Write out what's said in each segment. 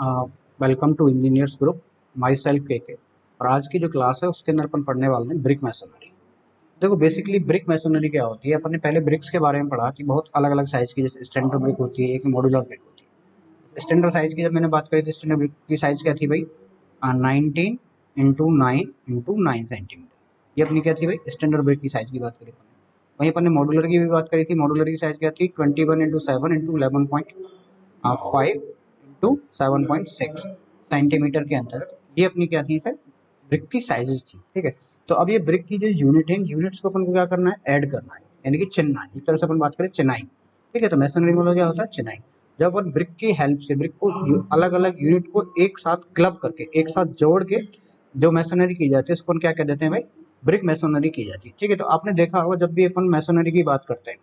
Welcome to engineers group. Myself के और आज की जो क्लास है उसके अंदर अपन पढ़ने वाले हैं ब्रिक मैसनरी। देखो बेसिकली ब्रिक मैसनरी क्या होती है, अपन ने पहले ब्रिक्स के बारे में पढ़ा कि बहुत अलग अलग साइज की, जैसे स्टैंडर्ड ब्रिक होती है, एक मॉड्यूलर ब्रिक होती है। स्टैंडर्ड साइज की जब मैंने बात करी थी, स्टैंडर्ड ब्रिक की साइज क्या थी भाई, 19x9x9 सेंटीमीटर। ये अपनी क्या थी भाई, स्टैंडर्ड ब्रिक की साइज की बात करी अपन ने। वहीं अपन ने मॉड्यूलर की भी बात करी थी। मॉड्यूलर की साइज क्या थी, 21x7x11.5x7.6 सेंटीमीटर के अंदर। ये अपनी क्या थी सर, ब्रिक की साइजेस थी। ठीक है, तो अब ये ब्रिक की जो यूनिट है, यूनिट्स को अपन को क्या करना है, ऐड करना है, यानी कि चिनना है। एक तरह से अपन बात करें चिनाई। ठीक है, तो मैसनरी में क्या होता है, चिनाई। जब अपन ब्रिक की हेल्प से ब्रिक को अलग अलग यूनिट को एक साथ क्लब करके, एक साथ जोड़ के जो मैसनरी की जाती है, उसको क्या कह देते हैं भाई, ब्रिक मैसनरी की जाती है। ठीक है, तो आपने देखा होगा जब भी अपन मैसनरी की बात करते हैं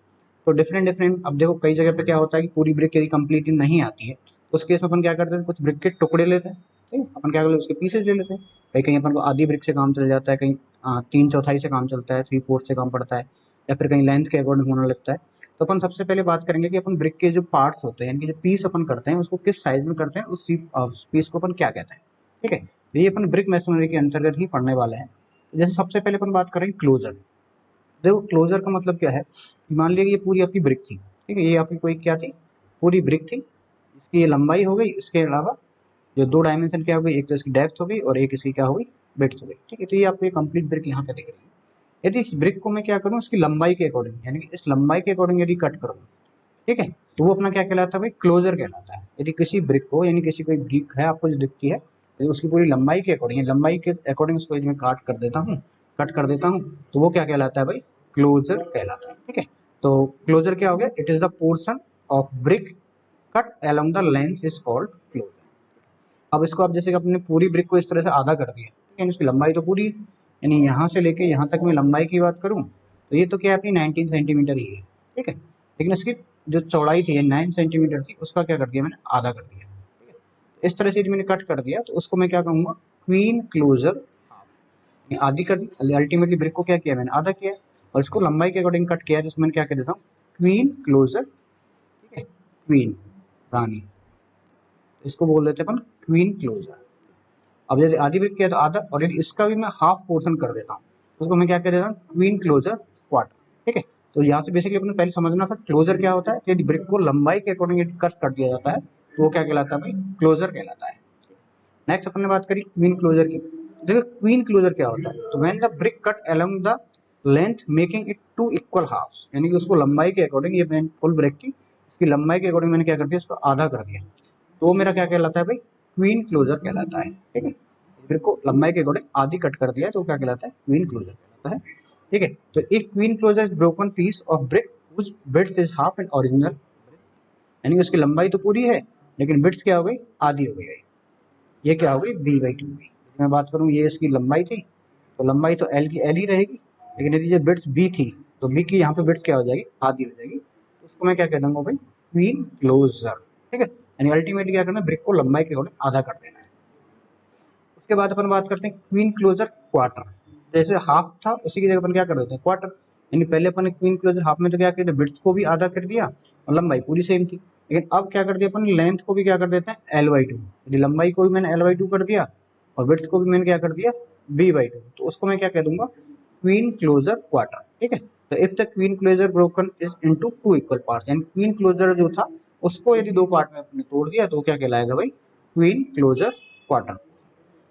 तो डिफरेंट डिफरेंट, अब देखो कई जगह पे क्या होता है कि पूरी ब्रिक यदि कंप्लीट नहीं आती है तो उस केस में अपन क्या करते हैं, कुछ ब्रिक के टुकड़े लेते हैं। ठीक है, अपन क्या करते हैं, उसके पीसेज ले लेते हैं। कहीं कहीं अपन को आधी ब्रिक से काम चल जाता है, कहीं 3/4 से काम चलता है, 3/4 से काम पड़ता है, या फिर कहीं लेंथ के अकॉर्डिंग होने लगता है। तो अपन सबसे पहले बात करेंगे कि अपन ब्रिक के जो पार्ट्स होते हैं, यानी कि जो पीस अपन करते हैं, उसको किस साइज में करते हैं, उस पीस को अपन क्या कहते हैं। ठीक है, तो ये अपन ब्रिक मैसनरी के अंतर्गत ही पढ़ने वाले हैं। जैसे सबसे पहले अपन बात करें क्लोजर। देखो क्लोजर का मतलब क्या है कि मान लिया कि ये पूरी आपकी ब्रिक थी। ठीक है, ये आपकी कोई क्या थी, पूरी ब्रिक थी। इसकी ये लंबाई हो गई, इसके अलावा जो दो डायमेंशन क्या हो गई, एक तो इसकी डेप्थ हो गई और एक इसकी क्या हो गई, विड्थ हो गई। ठीक है, तो ये आपको ये कंप्लीट ब्रिक यहाँ पे दिख रही है। यदि इस ब्रिक को मैं क्या करूँ, इसकी लंबाई के अकॉर्डिंग, यानी कि इस लंबाई के अकॉर्डिंग यदि कट करूँ, ठीक है, तो वो अपना क्या कहलाता है भाई, क्लोजर कहलाता है। यदि किसी ब्रिक को, यानी किसी कोई ब्रिक है आपको जो दिखती है, यदि उसकी पूरी लंबाई के अकॉर्डिंग, लंबाई के अकॉर्डिंग उसको यदि मैं काट कर देता हूँ, कट कर देता हूँ, तो वो क्या कहलाता है भाई, क्लोजर कहलाता है। ठीक है, तो क्लोजर क्या हो गया, it is the portion of brick cut along the length is called closure. अब इसको आप जैसे कि अपने पूरी ब्रिक को इस तरह से आधा कर दिया, ठीक है, इसकी लंबाई तो पूरी है, यानी यहाँ से लेके यहाँ तक मैं लंबाई की बात करूँ तो ये तो क्या है, अपनी 19 सेंटीमीटर ही है। ठीक है, लेकिन इसकी जो चौड़ाई थी 9 सेंटीमीटर थी, उसका क्या कर दिया मैंने, आधा कर दिया। ठीक है, इस तरह से मैंने कट कर दिया, तो उसको मैं क्या कहूँगा, क्वीन क्लोजर। आधी कर दी, अल्टीमेटली ब्रिक को क्या किया मैंने, आधा किया, और इसको लंबाई के अकॉर्डिंग कट किया, जिसमें क्या कह देता हूँ, क्वीन क्लोजर। ठीक है, क्वीन रानी, इसको बोल देते हैं अपन क्वीन क्लोजर। अब यदि आधी ब्रिक किया तो आधा, और यदि इसका भी मैं हाफ पोर्शन कर देता हूँ, उसको मैं क्या कह देता हूँ, क्वीन क्लोजर क्वार्टर। ठीक है, तो यहाँ से बेसिकली अपने पहले समझना था क्लोजर क्या होता है। यदि ब्रिक को लंबाई के अकॉर्डिंग यदि कट कर दिया जाता है तो वो क्या कहलाता है भाई, क्लोजर कहलाता है। नेक्स्ट अपन ने बात करी क्वीन क्लोजर की। देखो क्वीन क्लोजर क्या होता है, तो when the brick cut along the length making it two equal halves, यानी कि उसको लंबाई के अकॉर्डिंग, ये मैंने फुल ब्रिक की, इसकी लंबाई के अकॉर्डिंग मैंने क्या कर दिया, इसको आधा कर दिया, तो वो मेरा क्या कहलाता है भाई, क्वीन क्लोजर कहलाता है। ठीक है, ब्रिक को लंबाई के अकॉर्डिंग आधी कट कर दिया तो क्या कहलाता है, क्वीन क्लोजर कहलाता है। ठीक है, तो एक queen closure is broken piece of brick which width is half and original, यानी कि उसकी लंबाई तो पूरी है लेकिन विड्थ क्या हो गई, आधी हो गई। ये क्या हो गई, b/2 हुई। मैं बात करूँ ये इसकी लंबाई थी, तो लंबाई तो l की l ही रहेगी, लेकिन यदि ये बिट्स b थी तो b की यहाँ पे बिट्स क्या हो जाएगी, आधी हो जाएगी, तो उसको मैं क्या कह दूंगा भाई, क्वीन क्लोजर। ठीक है, यानी अल्टीमेटली क्या करना है, ब्रिक को लंबाई के अकॉर्डिंग आधा कर देना है। उसके बाद अपन बात करते हैं क्वीन क्लोजर क्वार्टर। जैसे हाफ था उसी की जगह अपन क्या कर देते हैं, क्वार्टर, यानी पहले अपन ने क्वीन क्लोजर हाफ में तो क्या कर दिया, बिट्स को भी आधा कर दिया और लंबाई पूरी सेम थी, लेकिन अब क्या कर दिया अपन, लेंथ को भी क्या कर देते हैं, l/2, यदि लंबाई को भी मैंने l/2 कर दिया और बिट्स को भी मैंने क्या कर दिया, b/2, तो उसको मैं क्या कह दूंगा, क्वीन क्लोजर क्वार्टर। ठीक है, तो if the queen closure broken is into two equal parts, यानी क्वीन क्लोजर जो था उसको यदि दो पार्ट में अपने तोड़ दिया तो क्या कहलाएगा भाई, क्वीन क्लोजर क्वार्टर।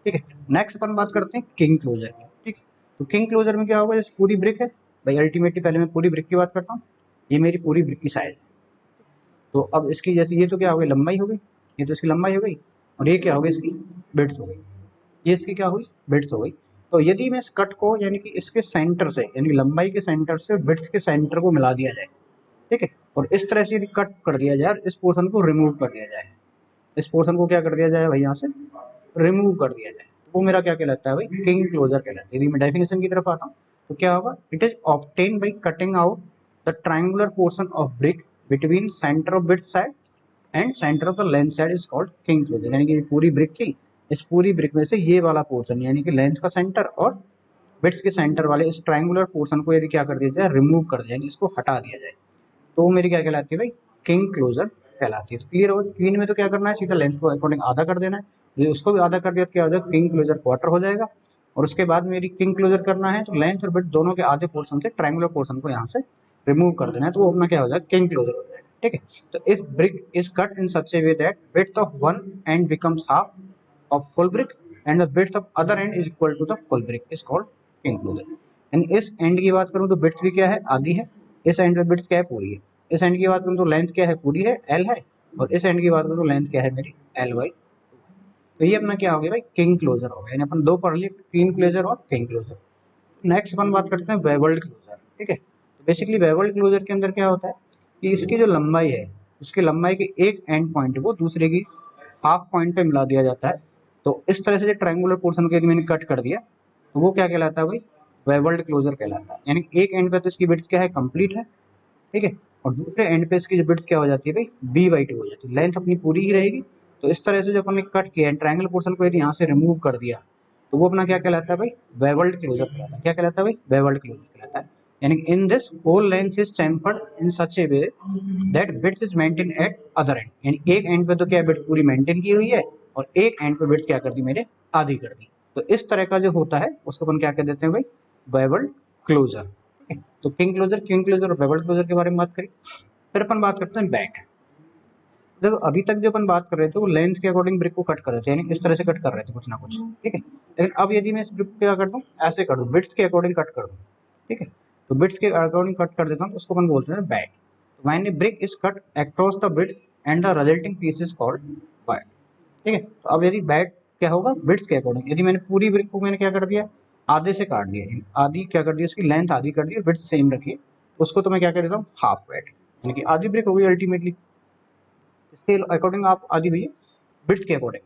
ठीक है, नेक्स्ट अपन बात करते हैं किंग क्लोजर की। ठीक है, तो किंग क्लोजर में क्या होगा, जैसे पूरी ब्रिक है भाई, अल्टीमेटली पहले मैं पूरी ब्रिक की बात करता हूँ, ये मेरी पूरी ब्रिक की साइज है। तो अब इसकी जैसे ये तो क्या हो गई, लंबाई हो गई, ये तो इसकी लंबाई हो गई, और ये क्या हो गई, इसकी विड्थ हो गई, ये इसकी क्या हुई, विड्थ हो गई। तो यदि मैं इस कट को, यानी कि इसके सेंटर से, यानी लंबाई के सेंटर से विड्थ के सेंटर को मिला दिया जाए, ठीक है, और इस तरह से यदि कट कर दिया जाए, इस पोर्शन को रिमूव कर दिया जाए, इस पोर्शन को क्या कर दिया जाए भाई, यहाँ से रिमूव कर दिया जाए, वो मेरा क्या कहलाता है भाई, किंग क्लोजर कहलाता है। यदि मैं डेफिनेशन की तरफ आता हूँ तो क्या होगा, it is obtain by cutting out the triangular portion of brick between centre of bit side and centre of the length side is called king closure. यानी कि पूरी ब्रिक थी, इस पूरी ब्रिक में से ये वाला पोर्शन, यानी कि लेंथ का सेंटर और बिट्स के सेंटर वाले इस ट्रायंगुलर पोर्शन को यदि क्या कर दिया जाए, रिमूव कर दिया जाए, इसको हटा दिया जाए, तो वो मेरी क्या कहलाती है भाई, किंग क्लोजर कहलाती है। तो क्लियर हो, क्वीन में तो क्या करना है, सीधा लेंथ को अकॉर्डिंग आधा कर देना है, ये उसको भी आधा कर दिया क्या हो जाएगा, किंग क्लोजर क्वार्टर हो जाएगा। और उसके बाद मेरी किंग क्लोजर करना है तो लेंथ और विड्थ दोनों के आधे पोर्शन से ट्रायंगुलर पोर्शन को यहाँ से रिमूव कर देना है, तो वो अपना क्या हो जाएगा, किंग क्लोजर हो जाएगा। ठीक है, तो if brick is cut in such a way that width of one end becomes half of full brick and the width of other end is equal to the full brick is called king closure. And इस end की बात करूँ तो width भी क्या है, आधी है, इस एंड पे विड्थ क्या है, पूरी है। इस एंड की बात करूँ तो लेंथ क्या है, पूरी है, एल है, और इस एंड की बात करूँ तो लेंथ क्या है मेरी, एल बाई। तो ये अपना क्या हो गया भाई, किंग क्लोजर हो गया, यानी अपन दो पढ़ लिए, क्वीन क्लोजर और किंग क्लोजर। नेक्स्ट अपन बात करते हैं बेवल्ड क्लोजर। ठीक है, तो बेसिकली बेवल्ड क्लोजर के अंदर क्या होता है कि इसकी जो लंबाई है, उसकी लंबाई के एक एंड पॉइंट को दूसरे की हाफ पॉइंट पे मिला दिया जाता है। तो इस तरह से जो ट्रायंगुलर पोर्शन को यदि मैंने कट कर दिया तो वो क्या कहलाता है भाई, बेवल्ड क्लोजर कहलाता है। यानी एक एंड पे तो इसकी विड्थ क्या है, कंप्लीट है, ठीक है, और दूसरे एंड पे इसकी जो विड्थ क्या हो जाती है भाई, b/2 हो जाती है, लेंथ अपनी पूरी ही रहेगी। तो इस तरह से जो अपन ने कट किया ट्रायंगल पोर्शन को यदि यहाँ से रिमूव कर दिया तो वो अपना क्या कहलाता है भाई, बेवल्ड क्लोजर कहलाता है। क्या कहलाता है भाई, बेवल्ड क्लोजर कहलाता है। यानी in this whole length is chamfered in such a way that width is maintain at other end. यानी एक एंड पे तो क्या विड्थ पूरी मेंटेन की हुई है और एक एंड पे विड्थ क्या कर दी मेरे, आधी कर दी। तो इस तरह का जो होता है उसको अपन क्या कह देते हैं भाई, बेवल्ड क्लोजर। तो किंग क्लोजर, क्वीन क्लोजर और बेवल्ड क्लोजर के बारे में बात करी। फिर अपन बात करते हैं बैट। देखो अभी तक जो अपन बात कर रहे थे वो लेंथ के अकॉर्डिंग ब्रिक को कट कर रहे थे, यानी इस तरह से कट कर रहे थे कुछ ना कुछ, ठीक है। लेकिन अब यदि मैं इस ब्रिक को क्या कर दूं, ऐसे कर दूं, बिट्स के अकॉर्डिंग कट कर दूं, ठीक है। तो बिट्स के अकॉर्डिंग कट कर देता हूं तो उसको अपन बोलते हैं बैट। तो when a brick is cut across the bit and the resulting piece is called bat. ठीक है, तो अब यदि बैट क्या होगा, बिट्स के अकॉर्डिंग, यदि मैंने पूरी ब्रिक को मैंने क्या कर दिया, आधे से काट दिया, आधी क्या कर दिया, उसकी लेंथ आधी कर दी और बिट्स सेम रखी, उसको तो मैं क्या कर देता हूँ, हाफ बैट, यानी कि आधी ब्रिक हो गई अल्टीमेटली। इसके अकॉर्डिंग आप आधी हुई है, विड्थ के अकॉर्डिंग।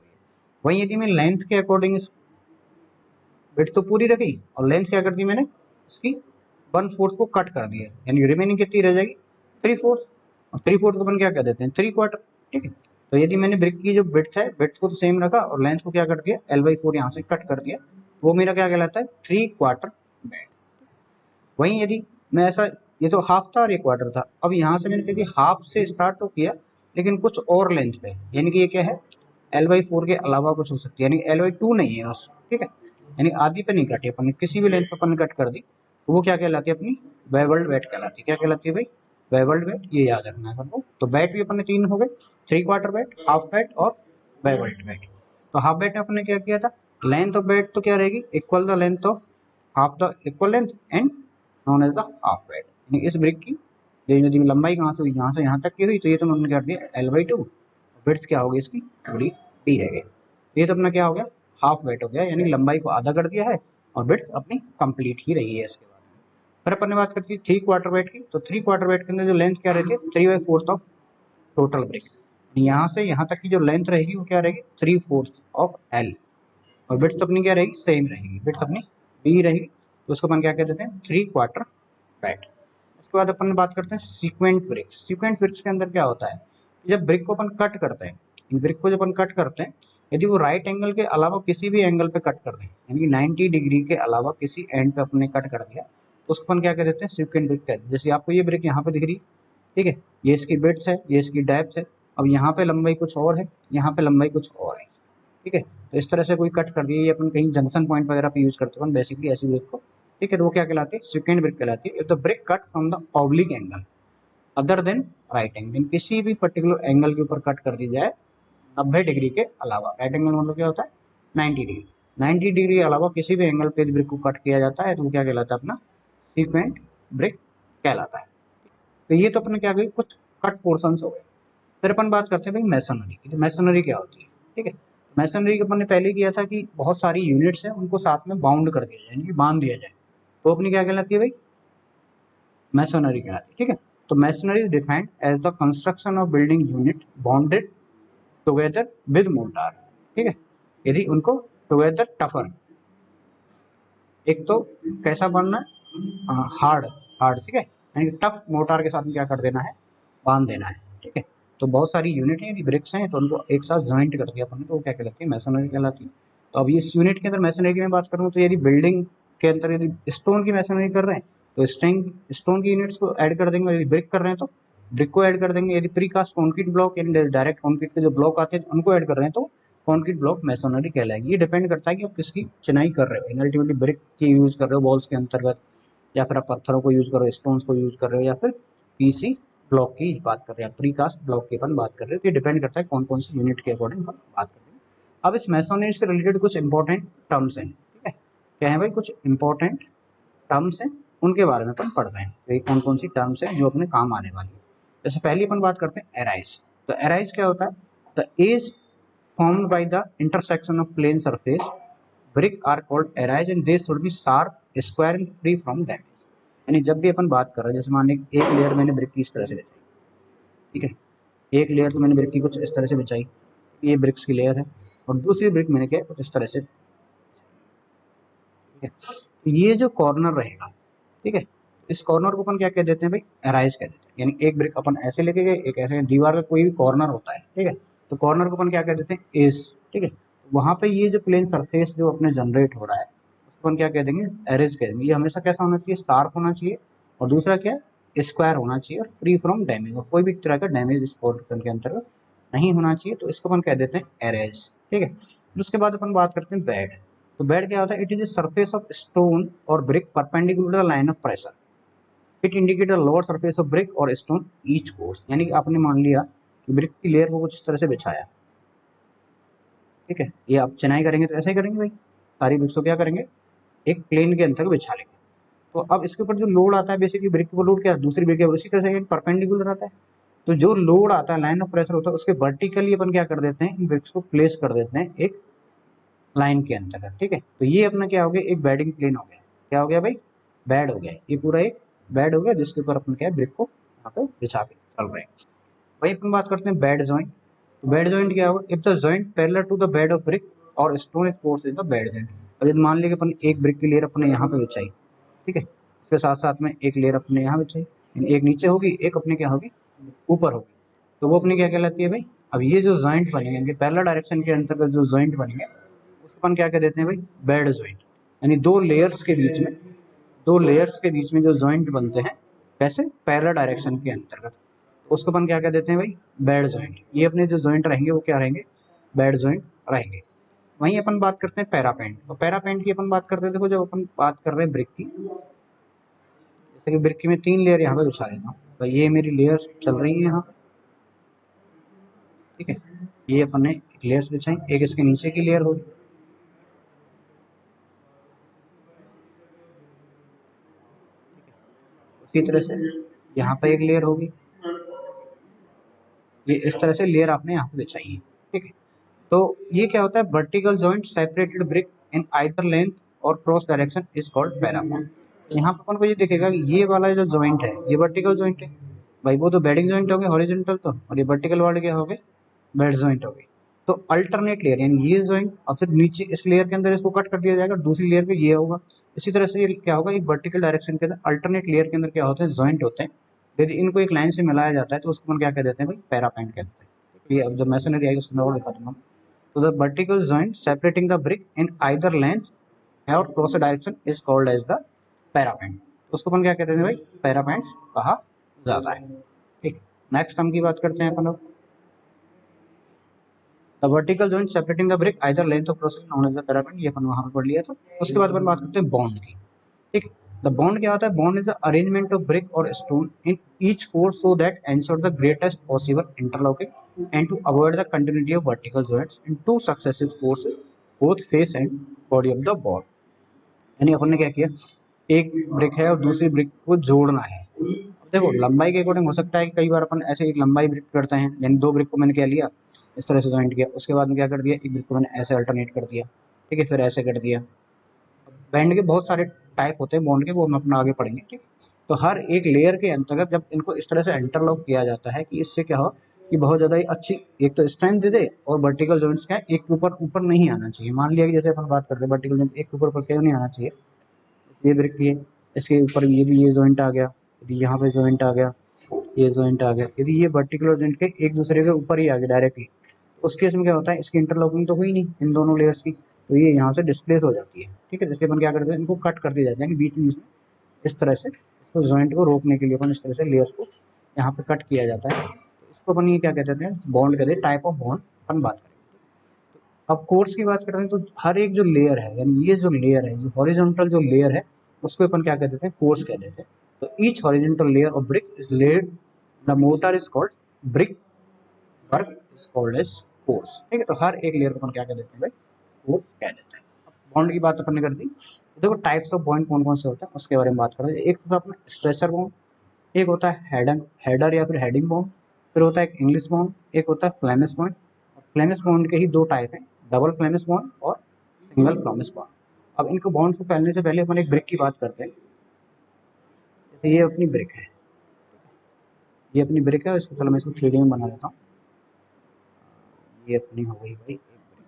वहीं यदि मैं लेंथ के अकॉर्डिंग, विड्थ तो पूरी रखी और लेंथ क्या कर दी मैंने, इसकी 1/4 को कट कर दिया, यानी रिमेनिंग कितनी रह जाएगी, 3/4। और 3/4 को अपन क्या कह देते हैं, 3/4। ठीक है, तो यदि मैंने ब्रिक की जो विड्थ है, विड्थ को तो सेम रखा और लेंथ को क्या कर दिया, L/4 यहाँ से कट कर दिया, वो मेरा क्या कहलाता है, 3/4 बैट। वहीं यदि मैं ऐसा, ये तो हाफ था और ये क्वार्टर था, अब यहाँ से मैंने फिर हाफ से स्टार्ट तो किया लेकिन कुछ और लेंथ पे, यानी कि ये क्या है, L/4 के अलावा कुछ हो सकती है, यानी L/2 नहीं है बस, ठीक है। यानी आधी पे नहीं काटी अपन ने, किसी भी लेंथ पे अपन ने कट कर दी तो वो क्या कहलाती है अपनी, बेवल्ड बैट कहलाती है। क्या कहलाती है भाई, बेवल्ड बैट, ये याद रखना है अपन को। तो बैट भी अपन ने 3 हो गए, 3/4 बैट, हाफ बैट और बेवल्ड बैट। तो हाफ बैट में अपन ने क्या किया था, लेंथ ऑफ बैट तो क्या रहेगी, equal the length of half the equal length and known as the half bat. यानी इस ब्रिक की यदि लंबाई कहाँ से हुई, यहाँ से यहाँ तक की हुई, तो ये तो उन्होंने कर दिया L/2, विड्थ क्या होगी इसकी, पूरी डी रह गई। ये तो अपना क्या हो गया, हाफ बैट हो गया, यानी लंबाई को आधा कर दिया है और विड्थ अपनी कंप्लीट ही रही है। इसके बाद फिर अपन ने बात करती है 3/4 बैट की। तो 3/4 बैट के अंदर जो लेंथ क्या रहती है, 3/4 ऑफ टोटल ब्रिक। यहाँ से यहाँ तक की जो लेंथ रहेगी वो क्या रहेगी, 3/4 ऑफ एल, और विड्थ अपनी क्या रहेगी, सेम रहेगी, विड्थ अपनी बी रहेगी। तो उसको अपन क्या कह देते हैं, 3/4 बैट। उसके बाद अपन बात करते हैं सीक्वेंट ब्रिक्स। सीक्वेंट ब्रिक्स के अंदर क्या होता है, जब ब्रिक को अपन कट करते हैं, इन ब्रिक को जब अपन कट करते हैं, यदि वो राइट एंगल के अलावा किसी भी एंगल पे कट कर दें, यानी कि 90 डिग्री के अलावा किसी एंड पे अपने कट कर दिया, तो उसको अपन क्या कह देते हैं, सीक्वेंट ब्रिक कहते हैं। जैसे आपको ये ब्रिक यहाँ पे दिख रही है, ठीक है, ये इसकी विड्थ है, ये इसकी डेप्थ है, अब यहाँ पे लंबाई कुछ और है, यहाँ पे लंबाई कुछ और है, ठीक है। तो इस तरह से कोई कट कर दिया, ये अपन कहीं जंक्शन पॉइंट वगैरह पे यूज करते हैं बेसिकली ऐसी ब्रिक को, ठीक है। तो वो क्या कहलाती है, सेकेंड ब्रिक कहलाती है। If the brick cut from the oblique angle other than right angle, किसी भी पर्टिकुलर एंगल के ऊपर कट कर दी जाए 90 डिग्री के अलावा, राइट एंगल मतलब क्या होता है, 90 डिग्री, 90 डिग्री के अलावा किसी भी एंगल पे ब्रिक को कट किया जाता है तो वो क्या कहलाता है, अपना सीक्वेंट ब्रिक कहलाता है। तो ये तो अपने क्या गई, कुछ कट पोर्शन हो गए। फिर अपन बात करते हैं भाई मैसनरी की। तो मैसनरी क्या होती है, ठीक है। मैसनरी अपन ने पहले किया था कि बहुत सारी यूनिट्स हैं उनको साथ में बाउंड कर दिया जाए, यानी कि बांध दिया जाए, तो अपनी क्या कहलाती है भाई, मैसनरी कहलाती है, ठीक है। तो masonry is defined as the construction of building unit bonded together with mortar, ठीक है। यदि उनको टुगेदर टफर, एक तो कैसा बनना है, हार्ड, हार्ड, ठीक है, यानी कि टफ मोर्टार के साथ में क्या कर देना है, बांध देना है, ठीक है। तो बहुत सारी यूनिट हैं, ब्रिक्स हैं, तो उनको एक साथ ज्वाइंट कर दिया अपन, तो वो क्या कहलाती है, मैसनरी कहलाती है। तो अब इस यूनिट के अंदर मैसनरी की मैं बात करूँ तो यदि बिल्डिंग के अंदर यदि स्टोन की मैसनरी कर रहे हैं तो स्टोन की यूनिट्स को ऐड कर देंगे, यदि ब्रिक कर रहे हैं तो ब्रिक को ऐड कर देंगे। यदि प्रीकास्ट कंक्रीट ब्लॉक यानी डायरेक्ट कंक्रीट के जो ब्लॉक आते हैं उनको ऐड कर रहे हैं तो कंक्रीट ब्लॉक मैसोनरी कहलाएगी। ये डिपेंड करता है कि आप किसकी चिनाई कर रहे हो, अल्टीमेटली ब्रिक की यूज कर रहे हो वॉल्स के अंतर्गत, या फिर आप पत्थरों को यूज कर रहे हो, स्टोन्स को यूज कर रहे हो, या फिर पीसी ब्लॉक की बात कर रहे हैं, प्रीकास्ट ब्लॉक की अपन बात कर रहे हो। तो ये डिपेंड करता है कौन कौन सी यूनिट के अकॉर्डिंग अपन बात कर रहे हैं। अब इस मैसोनरी से रिलेटेड कुछ इंपॉर्टेंट टर्म्स हैं, ठीक है, क्या है भाई, कुछ इंपॉर्टेंट टर्म्स हैं, उनके बारे में अपन पढ़ रहे हैं। तो ये कौन कौन सी टर्म्स हैं जो अपने काम आने वाली है। जैसे पहली अपन बात करते हैं एराइज। तो एराइज क्या होता है, the edge formed by the intersection of plane surface brick are called arrises and they should be sharp, square and free from damage. यानी जब भी अपन बात कर रहे हैं, जैसे मान लीजिए एक लेयर मैंने ब्रिक की इस तरह से बिछाई, ठीक है, एक लेयर तो मैंने ब्रिक की कुछ इस तरह से बिछाई, ये ब्रिक्स की लेयर है, और दूसरी ब्रिक मैंने क्या कुछ इस तरह से, ठीक है, तो ये जो कॉर्नर रहेगा, ठीक है, इस कॉर्नर को अपन क्या कह देते हैं भाई, एराइज कह देते हैं। यानी एक ब्रिक अपन ऐसे लेके गए, एक ऐसे, दीवार का कोई भी कॉर्नर होता है, ठीक है, तो कॉर्नर को अपन क्या कह देते हैं, एज, ठीक है, वहां पे ये जो प्लेन सरफेस जो अपने जनरेट हो रहा है उसको अपन क्या कह देंगे, एरेज कह देंगे। ये हमेशा कैसा होना चाहिए, शार्प होना चाहिए, और दूसरा क्या है, स्क्वायर होना चाहिए, और फ्री फ्रॉम डैमेज, और कोई भी तरह का डैमेज इस पोर्शन के अंतर्गत नहीं होना चाहिए, तो इसको अपन कह देते हैं एरेज, ठीक है। फिर उसके बाद अपन बात करते हैं बेड। तो बेड क्या होता है, it is a surface of stone और brick perpendicular line of pressure, it indicate a lower surface of brick और स्टोन ईच कोर्स। यानी कि आपने मान लिया कि ब्रिक की लेयर को कुछ इस तरह से बिछाया, ठीक है, ये आप चिनाई करेंगे तो ऐसे ही करेंगे भाई, सारी ब्रिक्स को क्या करेंगे, एक प्लेन के अंदर बिछा लेंगे। तो अब इसके ऊपर जो लोड आता है, बेसिकली ब्रिक को लोड क्या, दूसरी ब्रिक है उसी तरह से परपेंडिकुलर आता है, तो जो लोड आता है, लाइन ऑफ प्रेशर होता है, उसके वर्टिकली अपन क्या कर देते हैं, इन ब्रिक्स को प्लेस कर देते हैं एक लाइन के अंतर्गत, ठीक है। तो ये अपना क्या हो गया, एक बेडिंग प्लेन हो गया, क्या हो गया भाई, बेड हो गया, ये पूरा एक बेड हो गया जिसके ऊपर अपन क्या है, ब्रिक को यहाँ पे बिछा के चल रहे हैं। वही अपन बात करते हैं बेड जॉइंट। तो बेड जॉइंट क्या होगा, if the joint parallel to the bed of brick और stone is force is the bed joint. अब यदि मान लिया कि अपन एक ब्रिक की लेयर अपने यहाँ पे बिछाई, ठीक है, उसके साथ साथ में एक लेयर अपने यहाँ बिछाई, एक नीचे होगी, एक अपने क्या होगी, ऊपर होगी, तो वो अपनी क्या कहलाती है भाई, अब ये जो जॉइंट बनेंगे पैरेलल डायरेक्शन के अंतर्गत जो जॉइंट बनेंगे उसको अपन क्या कह देते हैं भाई, बेड जॉइंट। यानी दो लेयर्स के बीच में, दो लेयर्स के बीच में जो जॉइंट बनते हैं, कैसे, पैरेलल डायरेक्शन के अंतर्गत, उसको अपन क्या कह देते हैं भाई, बेड जॉइंट। ये अपने जो जॉइंट रहेंगे वो क्या रहेंगे, बेड जॉइंट रहेंगे। वहीं अपन बात करते हैं पैरापेंट। तो पैरापेंट की अपन बात करते हैं, देखो जब अपन बात कर रहे हैं ब्रिक की, जैसे कि ब्रिक की मैं 3 लेयर यहाँ पे बिछा लेता हूँ, तो ये मेरी लेयर्स चल रही है यहाँ पे, ठीक है, ये अपन ने लेयर्स बिछाई, एक इसके नीचे की लेयर होगी, उसी तरह से यहाँ पे एक लेयर होगी, ये इस तरह से लेयर आपने यहाँ पे बिछाई है, ठीक है। तो ये क्या होता है, vertical joint separated brick in either length और क्रॉस डायरेक्शन इज कॉल्ड पैरापेंट। यहाँ पर अपन को ये दिखेगा कि ये वाला जो जॉइंट है ये वर्टिकल जॉइंट है भाई, वो तो बेडिंग जॉइंट हो गए हॉरिजॉन्टल, तो और ये वर्टिकल वाले क्या हो गए, बेड जॉइंट हो गई। तो अल्टरनेट लेयर यानी ये जॉइंट, और फिर नीचे इस लेयर के अंदर इसको कट कर दिया जाएगा, दूसरी लेयर पे ये होगा। इसी तरह से ये क्या होगा, एक वर्टिकल डायरेक्शन के अंदर अल्टरनेट लेयर के अंदर क्या होते हैं, जॉइंट होते हैं। यदि इनको एक लाइन से मिलाया जाता है तो उसको हम क्या कह देते हैं भाई, पैरापेंट कहते हैं। ये अब जब मैसनरी आएगी उसको मैं और दिखा दूंगा। तो the vertical joint separating the brick in either length और cross direction is called as the perpend. उसको अपन क्या कहते हैं भाई, पैरापेंट कहा जाता है, ठीक। नेक्स्ट हम की बात करते हैं अपन लोग, the vertical joint separating the brick either length of process known as the perpend, ये अपन वहां पे पढ़ लिया था। उसके बाद अपन बात करते हैं बॉन्ड की, ठीक। द बॉन्ड क्या होता है, bond is the arrangement of brick और stone in each core so that ensure the greatest possible interlocking and to avoid the continuity of vertical joints in two successive course both face and body of the bond. यानी अपन ने क्या किया, एक brick है और दूसरी brick को जोड़ना है। अब देखो लंबाई के अकॉर्डिंग हो सकता है कि कई बार अपन ऐसे एक लंबाई ब्रिक करते हैं, यानी दो ब्रिक को मैंने क्या लिया, इस तरह से ज्वाइंट किया, उसके बाद में क्या कर दिया, एक ब्रिक को मैंने ऐसे अल्टरनेट कर दिया, ठीक है, फिर ऐसे कर दिया। बैंड के बहुत सारे टाइप होते हैं बॉन्ड के, वो हम अपना आगे पढ़ेंगे, ठीक। तो हर एक लेयर के अंतर्गत जब इनको इस तरह से इंटरलॉक किया जाता है कि इससे क्या हो कि बहुत ज़्यादा ही अच्छी एक तो स्ट्रेंथ दे दे, और वर्टिकल जॉइंट्स क्या है, एक के ऊपर ऊपर नहीं आना चाहिए। मान लिया कि जैसे अपन बात करते हैं वर्टिकल जॉइंट एक के ऊपर क्यों नहीं आना चाहिए, ये ब्रिक की है, इसके ऊपर ये भी ये जॉइंट आ गया, यदि यहाँ पे जॉइंट आ गया, ये जॉइंट आ गया, यदि ये वर्टिकुलर जॉइंट के एक दूसरे के ऊपर ही आ गया डायरेक्टली, तो उस केस में क्या होता है, इसकी इंटरलॉकिंग तो हुई नहीं इन दोनों लेयर्स की, तो ये यहाँ से डिस्प्लेस हो जाती है, ठीक है। जिसके अपन क्या करते हैं, इनको कट कर दिया जाता है बीच में, इस तरह से इसको जॉइंट को रोकने के लिए अपन इस तरह से लेयर्स को यहाँ पे कट किया जाता है, तो इसको अपन ये क्या कहते हैं, बॉन्ड कहते हैं, टाइप ऑफ बॉन्ड अपन बात करें। अब कोर्स की बात करते हैं तो हर एक जो लेयर है, यानी ये जो लेयर है, जो हॉरिजॉन्टल जो लेयर है, उसको अपन क्या कह देते हैं, कोर्स कह देते हैं। तो each horizontal layer of brick is laid, the mortar is called brick work is called as course. ठीक है, तो हर एक लेयर को अपन क्या कह देते हैं भाई, कोर्स कह देते हैं। बॉन्ड की बात अपन ने कर दी, तो देखो टाइप्स ऑफ बॉन्ड कौन कौन से होते हैं उसके बारे में बात करें। एक तो अपना स्ट्रेचर बॉन्ड, एक होता है हेडर या फिर हेडिंग बॉन्ड, फिर होता है एक इंग्लिश बॉन्ड, एक होता है फ्लेमिश बॉन्ड। फ्लेमिश बॉन्ड के ही दो टाइप हैं, डबल फ्लेमिश बॉन्ड और सिंगल फ्लेमिश बॉन्ड। अब इनको बॉन्ड को पहनने से पहले अपन एक ब्रिक की बात करते हैं। जैसे ये अपनी ब्रिक है, ये अपनी ब्रिक है, इसको चलो मैं इसको 3D में बना देता हूँ। ये अपनी हो गई भाई एक ब्रिक,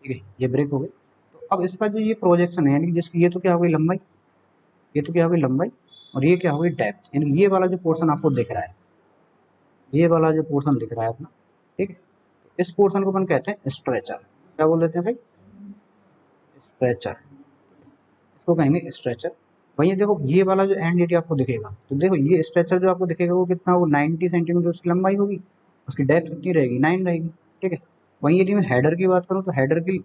ठीक है, ये ब्रिक हो गई। तो अब इसका जो ये प्रोजेक्शन है, यानी जिसकी ये तो क्या हो गई लंबाई, ये तो क्या हो गई लंबाई, और ये क्या हो गई डेप्थ, यानी ये वाला जो पोर्शन आपको दिख रहा है, ये वाला जो पोर्शन दिख रहा है अपना, ठीक है, इस पोर्शन को अपन कहते हैं स्ट्रेचर। क्या बोल देते हैं भाई, स्ट्रेचर, इसको कहेंगे स्ट्रेचर। वही देखो ये वाला जो एंड एरिया आपको दिखेगा, तो देखो ये स्ट्रेचर जो आपको दिखेगा वो कितना, वो 90 सेंटीमीटर उसकी लंबाई होगी, उसकी डेप्थ कितनी रहेगी, 9 रहेगी। ठीक है, वहीं यदि मैं हेडर की बात करूँ तो हेडर की,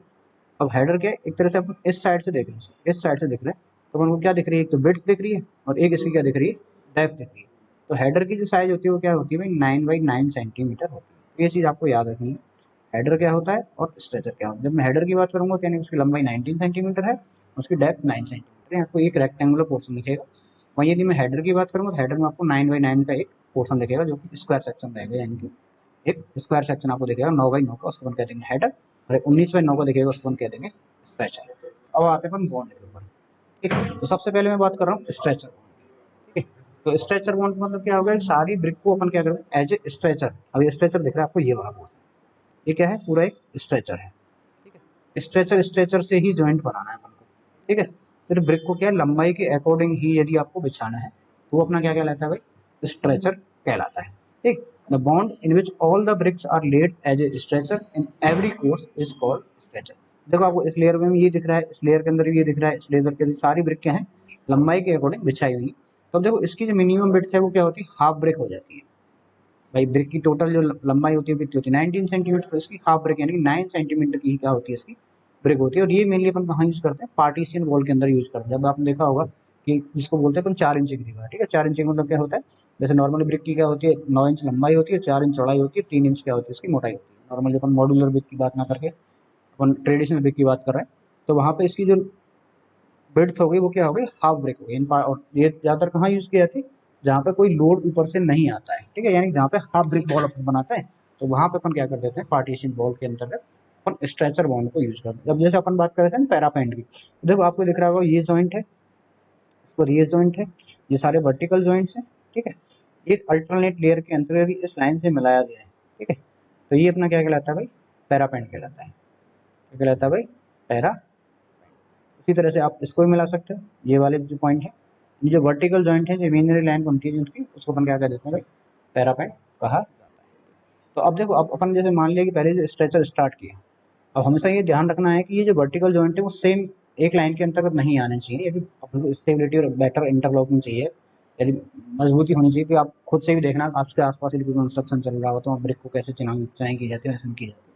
अब हेडर क्या है, एक तरह से अपन इस साइड से देख रहे हैं, इस साइड से दिख रहे हैं, तो अपन को क्या दिख रही है, एक तो विड्थ दिख रही है और एक इसकी क्या दिख रही है, डेप्थ दिख रही है। तो हेडर की जो साइज होती है वो क्या होती है भाई, 9 बाई 9 सेंटीमीटर होती है। ये चीज़ आपको याद रखनी है, हेडर क्या होता है और स्ट्रेचर क्या होता है। जब मैं हेडर की बात करूंगा तो यानी उसकी लंबाई 19 सेंटीमीटर है, उसकी डेप्थ 9 सेंटीमीटर है, आपको एक रेक्टेंगुलर पोर्शन दिखेगा। वहीं यदि मैं हेडर की बात करूंगा तो हेडर में आपको 9 बाई 9 का एक पोर्शन दिखेगा जो कि स्क्वायर सेक्शन रहेगा, यानी कि एक स्क्वायर सेक्शन आपको दिखेगा 9 बाई 9 का, उसको अपन कह देंगे हेडर, और 19 बाई 9 का दिखेगा उसको अपन कह देंगे स्ट्रेचर। अब आते हैं अपन बॉन्ड के ऊपर। ठीक है, तो सबसे पहले मैं बात कर रहा हूँ स्ट्रेचर। ठीक है, तो स्ट्रेचर बॉन्ड मतलब क्या होगा, सारी ब्रिक को अपन क्या करेंगे एज ए स्ट्रेचर। अब ये स्ट्रेचर दिख रहा है आपको, ये वाला पोर्शन, ये क्या है, पूरा एक स्ट्रेचर है। ठीक है, स्ट्रेचर स्ट्रेचर से ही जॉइंट बनाना है अपन को। ठीक है, सिर्फ ब्रिक को क्या है, लंबाई के अकॉर्डिंग ही यदि आपको बिछाना है तो वो अपना क्या कहलाता है भाई, स्ट्रेचर कहलाता है। ठीक, the bond in which all the bricks are laid as a stretcher in every course is called stretcher. देखो आपको इस लेयर में ये दिख रहा है, इस लेयर के अंदर भी ये दिख रहा है, इस लेयर के सारी ब्रिक क्या है, लंबाई के अकॉर्डिंग बिछाई हुई। तो देखो इसकी जो मिनिमम ब्रिक है वो क्या होती है, हाफ ब्रिक हो जाती है। भाई ब्रिक की टोटल जो लंबाई होती है कितनी होती है, 19 सेंटीमीटर, तो इसकी हाफ ब्रिक यानी कि 9 सेंटीमीटर की क्या होती है इसकी ब्रिक होती है। और ये मेनली अपन कहाँ यूज करते हैं, पार्टीशियन वॉल के अंदर यूज करते हैं। जब आपने देखा होगा कि जिसको बोलते हैं अपन 4 इंच की दीवार। ठीक है, 4 इंच का मतलब क्या होता है, जैसे नॉर्मली ब्रिक की क्या होती है, 9 इंच लंबाई होती है, 4 इंच चौड़ाई होती है, 3 इंच क्या होती है इसकी मोटाई होती है। नॉर्मली अपन मॉड्यूलर ब्रिक की बात ना करके अपन ट्रेडिशनल ब्रिक की बात कर रहे हैं, तो वहाँ पे इसकी जो ब्रेड्थ हो गई वो क्या हो गई, हाफ ब्रेक हो गई। और ये ज़्यादातर कहाँ यूज़ की जाती है, जहाँ पे कोई लोड ऊपर से नहीं आता है। ठीक है, यानी जहाँ पे हाफ ब्रिक बॉल अपन बनाते हैं, तो वहाँ पे अपन क्या कर देते हैं, पार्टीशन बॉल के अंतर्गत अपन स्ट्रेचर बॉन्ड को यूज करते हैं। अब जैसे अपन बात कर रहे थे पैरापेंट की, तो देखो आपको दिख रहा होगा ये जॉइंट है, इसको ये जॉइंट है, ये सारे वर्टिकल जॉइंट्स हैं। ठीक है, एक अल्टरनेट लेयर के अंतर्गत भी इस लाइन से मिलाया गया है। ठीक है, तो ये अपना क्या कहलाता है भाई, पैरापेंट कहलाता है। क्या कहलाता है भाई, पैरा। उसी तरह से आप इसको भी मिला सकते हो, ये वाले जो पॉइंट है, ये जो वर्टिकल जॉइंट है, जो इमेजिनरी लाइन बनती है जिनकी, उसको अपन क्या कह देते हैं भाई, पैरापेंट कहा जाता है। तो अब देखो, अब अपन जैसे मान लिया कि पहले जो स्ट्रेचर स्टार्ट किया, अब हमेशा ये ध्यान रखना है कि ये जो वर्टिकल जॉइंट है वो सेम एक लाइन के अंतर्गत नहीं आने चाहिए। यदि अपन को स्टेबिलिटी और बेटर इंटरलॉकिंग चाहिए, यदि मजबूती होनी चाहिए, तो आप खुद से भी देखना आपके आसपास यदि कोई कंस्ट्रक्शन चल रहा हो तो ब्रिक को कैसे चिनाई की जाती है, वैसे की जाती है।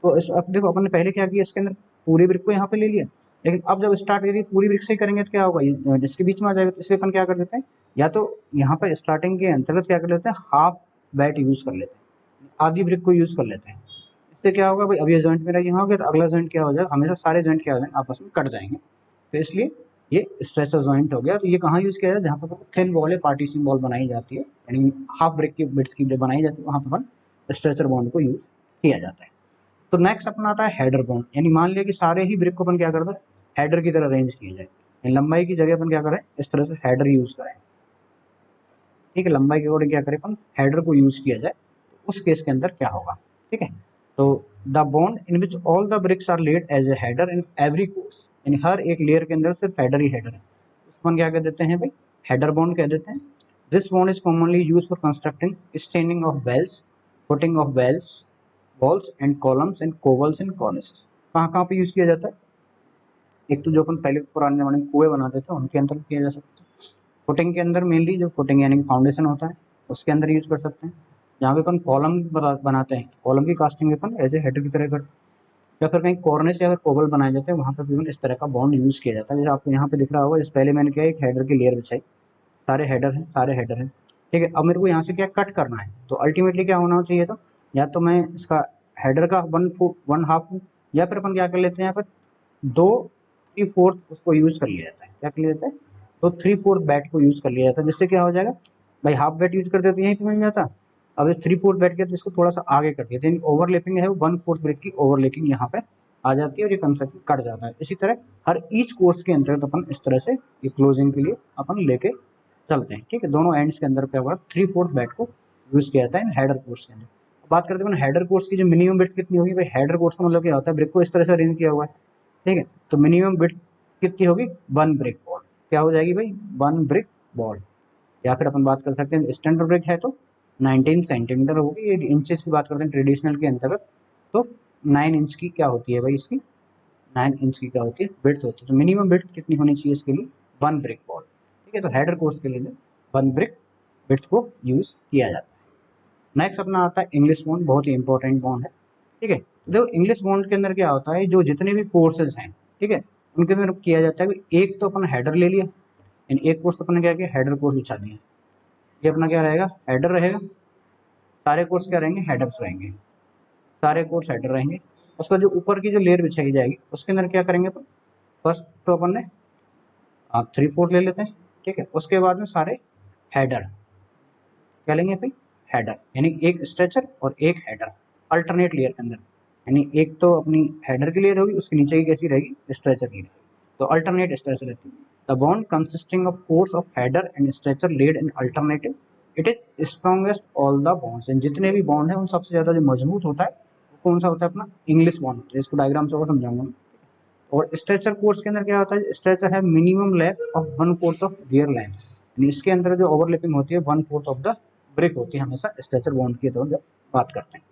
तो इस अब देखो अपन ने पहले क्या किया, इसके अंदर पूरी ब्रिक को यहाँ पे ले लिया, लेकिन अब जब स्टार्ट करेंगे पूरी ब्रिक से करेंगे तो क्या होगा, इसके बीच में आ जाएगा। तो इसलिए अपन क्या कर देते हैं, या तो यहाँ पर स्टार्टिंग के अंतर्गत क्या कर लेते हैं, हाफ बैट यूज कर लेते हैं, आधी ब्रिक को यूज कर लेते हैं। इससे क्या होगा भाई, अब ये जॉइंट मेरा यहाँ हो गया, तो अगला जॉइंट क्या हो जाएगा, हमेशा सारे जॉइंट क्या हो जाएंगे, आपस में कट जाएंगे। तो इसलिए ये स्ट्रेचर जॉइंट हो गया। तो ये कहाँ यूज किया जाए, जहाँ पर थिन वॉल है, पार्टीशन वॉल बनाई जाती है, यानी हाफ ब्रिक की ब्रिक की बनाई जाती है, वहाँ पर अपन स्ट्रेचर बॉन्ड को यूज किया जाता है। तो नेक्स्ट अपना आता है हेडर बॉन्ड, यानी मान लिया कि सारे ही ब्रिक को अपन क्या करते हैं, हेडर की तरह अरेंज किया जाए। लंबाई की जगह अपन क्या करें, इस तरह से हेडर यूज करें। ठीक है, लंबाई के अकॉर्डिंग क्या करें अपन, हेडर को यूज किया जाए। तो उस केस के अंदर क्या होगा, ठीक है, तो the bond in which all the bricks are laid as a header in every course, यानी हर एक लेयर के अंदर सिर्फ हेडर ही हेडर है, उसको अपन क्या कह देते हैं भाई, हेडर बॉन्ड कह देते हैं। This bond is commonly use for constructing standing of bells, footing of bells, walls and columns and cowls and cornices. कहाँ कहाँ पे यूज किया जाता है, एक तो जो अपन पहले पुराने जमाने में कुएं बनाते थे उनके अंदर किया जा सकता है, फुटिंग के अंदर मेनली जो फुटिंग यानी कि फाउंडेशन होता है उसके अंदर यूज कर सकते हैं। जहाँ पे अपन कॉलम बनाते हैं, कॉलम की कास्टिंग अपन एज ए हेडर की तरह करते हैं, या फिर कहीं कॉर्निस या फिर कोबल बनाए जाते हैं, वहाँ पर भी इस तरह का बॉन्ड यूज किया जाता है। जैसे आपको यहाँ पे दिख रहा होगा, इस पहले मैंने क्या एक हेडर की लेयर बिछाई, सारे हेडर हैं, सारे हेडर हैं, ठीक है। अब मेरे को यहाँ से क्या कट करना है, तो अल्टीमेटली क्या होना चाहिए, तो या तो मैं इसका हेडर का 1/4 1/2 या फिर अपन क्या कर लेते हैं, यहाँ पर 2/3/4 उसको यूज कर लिया जाता है। क्या कर लिया जाता है, तो 3/4 बैट को यूज कर लिया जाता है, जिससे क्या हो जाएगा भाई, हाफ बैट यूज करते तो यहीं पे मिल जाता। अब 3/4 बैट के तो इसको थोड़ा सा आगे कर दिया, यानी ओवरलैपिंग है वो 1/4 ब्रेक की ओवरलैपिंग यहाँ पे आ जाती है और ये कंसेप्ट कट जाता है। इसी तरह हर ईच कोर्स के अंतर्गत अपन इस तरह से ये क्लोजिंग के लिए अपन लेके चलते हैं, ठीक है। दोनों एंड्स के अंदर क्या होगा, 3/4 बैट को यूज किया जाता है हेडर कोर्स के अंदर। बात करते हैं हेडर कोर्स की जो मिनिमम बिट कितनी होगी भाई, हेडर कोर्स का मतलब क्या होता है, ब्रिक को इस तरह से अरेंज किया हुआ है, ठीक है। तो मिनिमम बिट कितनी होगी, 1 ब्रिक बॉल, क्या हो जाएगी भाई, 1 ब्रिक बॉल। या फिर अपन बात कर सकते हैं स्टैंडर्ड ब्रिक है तो 19 सेंटीमीटर होगी। ये इंचेस की बात करते हैं ट्रेडिशनल के अंतर्गत, तो 9 इंच की क्या होती है भाई, इसकी 9 इंच की क्या होती है, बिड्थ होती है। तो मिनिमम बिड्थ कितनी होनी चाहिए इसके लिए, 1 ब्रिक बॉल, ठीक है। तो हेडर कोर्स के लिए 1 ब्रिक बिड्थ को यूज किया जाता है। नेक्स्ट अपना आता है इंग्लिश बॉन्ड, बहुत ही इंपॉर्टेंट बॉन्ड है, ठीक है। देखो इंग्लिश बॉन्ड के अंदर क्या होता है, जो जितने भी कोर्सेज हैं, ठीक है, उनके अंदर किया जाता है कि एक तो अपन हेडर ले लिया, यानी एक कोर्स अपन ने क्या किया, हेडर कोर्स बिछा दिया, ये अपना क्या रहेगा, हेडर रहेगा, सारे कोर्स क्या रहेंगे, हेडर्स रहेंगे, सारे कोर्स हेडर रहेंगे। उसका जो ऊपर की जो लेयर बिछाई जाएगी उसके अंदर क्या करेंगे अपन, फर्स्ट तो अपन ने 3/4 ले लेते हैं, ठीक है। उसके बाद में सारे हेडर क्या लेंगे भाई, हेडर, यानी एक स्ट्रेचर और एक हेडर अल्टरनेट लेयर के अंदर, यानी एक तो अपनी हेडर की लेयर होगी, उसके नीचे की कैसी रहेगी, स्ट्रेचर की रहेगी, तो अल्टरनेट स्ट्रेचर रहती है। The bond consisting of course of header and stretcher laid in alternative, it is strongest all the bonds, जितने भी बॉन्ड है उन सबसे ज्यादा जो मजबूत होता है वो कौन सा होता है, अपना इंग्लिश बॉन्ड। इसको डायग्राम से और समझाऊंगा मैं। और स्ट्रेचर कोर्स के अंदर क्या होता है, स्ट्रेचर है minimum length of 1/4 of gear length, यानी इसके अंदर जो ओवरलैपिंग होती है 1/4 ऑफ द ब्रेक होती है हमेशा स्ट्रेचर बॉन्ड की, तो जब बात करते हैं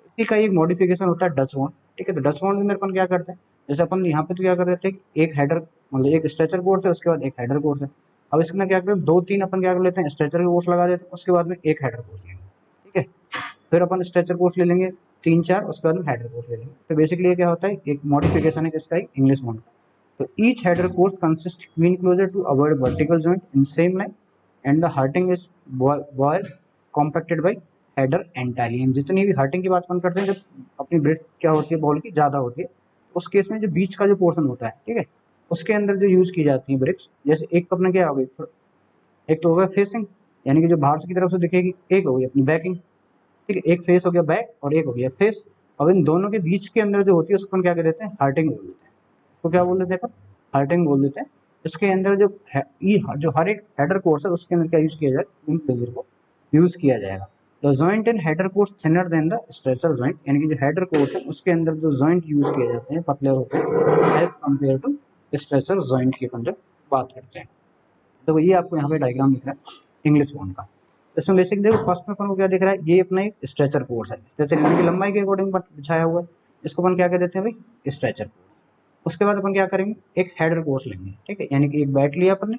इसी का एक मॉडिफिकेशन होता है डच बॉन्ड, ठीक है। तो डच बॉन्ड में अपन क्या करते हैं, जैसे अपन यहाँ पे तो क्या कर रहे थे, एक हेडर मतलब एक स्ट्रेचर कोर्स है, उसके बाद एक हेडर कोर्स है। अब इसके अंदर क्या करते हैं, 2-3 अपन क्या कर लेते हैं, स्ट्रेचर के कोर्स लगा देते हैं, उसके बाद में एक हेडर कोर्स लेंगे, ठीक है। फिर अपन स्ट्रेचर कोर्स ले लेंगे 3-4, उसके बाद में हेडर कोर्स ले लेंगे। तो बेसिकली ये क्या होता है, एक मॉडिफिकेशन है किसका, इंग्लिश बॉन्ड का। तो each header course consists queen closure to avoid vertical joint in same line and the hurting is wire compacted by header entirely। जितनी भी हर्टिंग की बात अपन करते हैं, जब अपनी ब्रेथ क्या होती है बॉल की ज़्यादा होती है, उस केस में जो बीच का जो पोर्शन होता है, ठीक है, उसके अंदर जो यूज़ की जाती है ब्रेक्स, जैसे एक अपना क्या हो गई, एक तो हो गया फेसिंग, यानी कि जो बाहर से की तरफ से दिखेगी, एक हो गई अपनी बैकिंग, ठीक है। एक फेस हो गया बैक और एक हो गया फेस। अब इन दोनों के बीच के अंदर जो होती है उसको अपन क्या कहते हैं, हार्टिंग बोल देते हैं। उसको क्या बोल देते हैं अपन, हार्टिंग बोल देते हैं। इसके अंदर जो जो हर एक हेडर कोर्स है उसके अंदर क्या यूज किया जाएगा, इन प्लेजर को यूज किया जाएगा। The joint in header course thinner than the stretcher joint, यानी कि जो हेडर कोर्स है उसके अंदर जो जॉइंट यूज किए जाते हैं पतले होते हैं as compare to stretcher joint की अपन जब बात करते हैं। तो ये आपको यहाँ पे डायग्राम दिख रहा है इंग्लिश बॉन्ड का। इसमें बेसिक देखो फर्स्ट में अपन को क्या दिख रहा है, ये अपना एक स्ट्रेचर कोर्स है, स्ट्रेचर की लंबाई के अकॉर्डिंग बिछाया हुआ है, इसको अपन क्या कह देते हैं भाई, स्ट्रेचर कोर्स। उसके बाद अपन क्या करेंगे, एक हेडर कोर्स लेंगे, ठीक है, यानी कि एक बैट लिया अपन ने,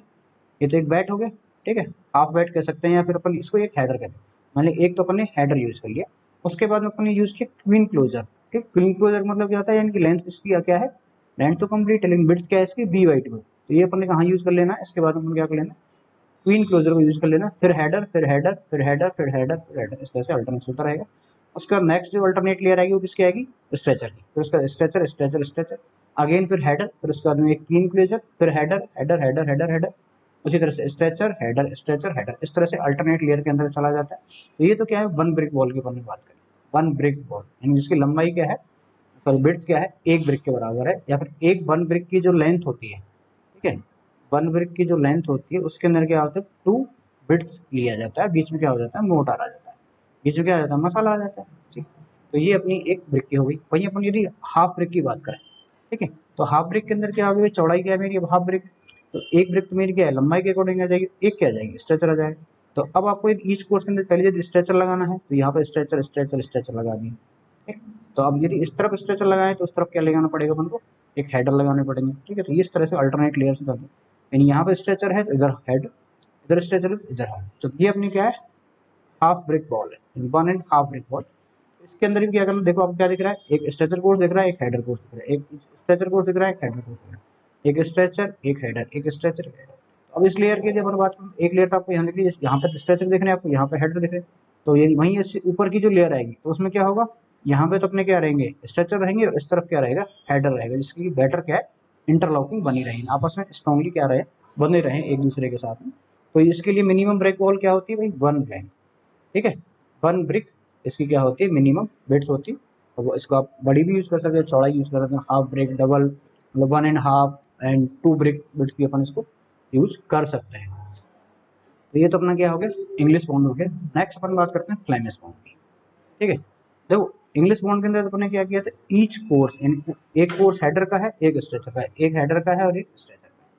ये तो एक बैट हो गया, ठीक है, हाफ बैट कह सकते हैं, या फिर अपन इसको एक हेडर कहते हैं। मान ली एक तो अपन ने हेडर यूज कर लिया, उसके बाद में अपन ने यूज किया क्वीन क्लोजर, ठीक। क्वीन क्लोजर मतलब क्या होता है, यानी कि लेंथ इसकी क्या है, लेंथ तो कंप्लीट है लेकिन बिड्थ क्या है इसकी, b/2। तो ये अपन ने कहाँ यूज कर लेना है, इसके बाद अपन क्या कर लेना, क्वीन क्लोजर को यूज कर लेना, फिर हेडर फिर हेडर फिर हेडर फिर हेडर फिर हेडर, इस तरह से अल्टरनेट होता रहेगा। उसके बाद नेक्स्ट जो अल्टरनेट लेयर आएगी वो किसकी आएगी, स्ट्रेचर की, फिर उसका स्ट्रेचर स्ट्रेचर स्ट्रेचर अगेन, फिर हेडर, फिर उसके बाद में एक क्वीन क्लोजर, फिर header header header header header, उसी तरह से स्ट्रेचर हेडर स्ट्रेचर हेडर, इस तरह से अल्टरनेट लेयर के अंदर चला जाता है। तो ये तो क्या है, 1 ब्रिक बॉल की अपन बात करें, 1 ब्रिक बॉल यानी जिसकी लंबाई क्या है, सॉरी बिड्थ क्या है, एक ब्रिक के बराबर है, या फिर एक 1 ब्रिक की जो लेंथ होती है, ठीक है, 1 ब्रिक की जो लेंथ होती है उसके अंदर क्या होता है, 2 बिट्स लिया जाता है, बीच में क्या हो जाता है, मोटार आ जाता है, बीच में क्या आ जाता है, मसाला आ जाता है, ठीक। तो ये अपनी एक ब्रिक की हो गई। वहीं अपन यदि हाफ ब्रिक की बात करें, ठीक है, तो हाफ ब्रिक के अंदर क्या होगी, चौड़ाई क्या है मेरी, अब हाफ ब्रिक, तो एक ब्रिक तो मेरी क्या है, लंबाई के अकॉर्डिंग आ जाएगी, एक क्या आ जाएगी, स्ट्रेचर आ जाएगा। तो अब आपको एक ईच कोर्स के अंदर पहले यदि स्ट्रेचर लगाना है तो यहाँ पर स्ट्रेचर स्ट्रेचर स्ट्रेचर लगा दिए, ठीक। तो अब यदि इस तरफ स्ट्रेचर लगाएं तो उस तरफ क्या लगाना पड़ेगा अपन को, एक हेडर लगाने पड़ेंगे, ठीक है। तो इस तरह से अल्टरनेट लेयर से चलते हैं। यानी यहाँ पे स्ट्रेचर है तो इधर हेड, इधर स्ट्रेचर इधर हेड। तो ये अपनी क्या है, हाफ ब्रिक बॉल है, 1.5 ब्रिक बॉल। इसके अंदर भी क्या करना, देखो आपको क्या दिख रहा है, एक स्ट्रेचर कोर्स दिख रहा है, एक हेडर कोर्स दिख रहा है, एक स्ट्रेचर कोर्स दिख रहा है, एक हेडर कोर्स दिख रहा है, एक स्ट्रेचर, एक हेडर, एक स्ट्रेचर, एक हेडर। अब इस लेयर के लिए अपन बात करें, एक लेयर तो आपको यहाँ दिख रही है, यहाँ पे स्ट्रेचर दिख रहे हैं आपको, यहाँ पे हेडर दिख रहे हैं, तो ये वहीं इससे ऊपर की जो लेयर आएगी तो उसमें क्या होगा, यहाँ पे तो अपने क्या रहेंगे, स्ट्रेचर रहेंगे, और इस तरफ क्या रहेगा, हेडर रहेगा, जिसकी बेटर क्या है, इंटरलॉकिंग बनी रहेगी, आपस में स्ट्रॉन्गली क्या रहे, बने रहें एक दूसरे के साथ में। तो इसके लिए मिनिमम ब्रेक वॉल क्या होती है भाई, 1 ब्रेक, ठीक है, 1 ब्रिक इसकी क्या होती है, मिनिमम विड्थ होती है। तो वो इसको आप बड़ी भी यूज़ कर सकते हैं, चौड़ाई यूज़ कर सकते हैं, हाफ ब्रिक, डबल, मतलब 1.5 एंड 2 ब्रिक विड्थ की अपन इसको यूज़ कर सकते हैं। तो ये तो अपना क्या हो गया, इंग्लिश बॉन्ड हो गया। नेक्स्ट अपन बात करते हैं फ्लेमिश बॉन्ड की, ठीक है। देखो इंग्लिश बॉन्ड के अंदर अपने क्या किया था, ईच कोर्स, एक कोर्स हेडर का है, एक स्ट्रेचर का है, एक हेडर का है और एक स्ट्रेचर का है।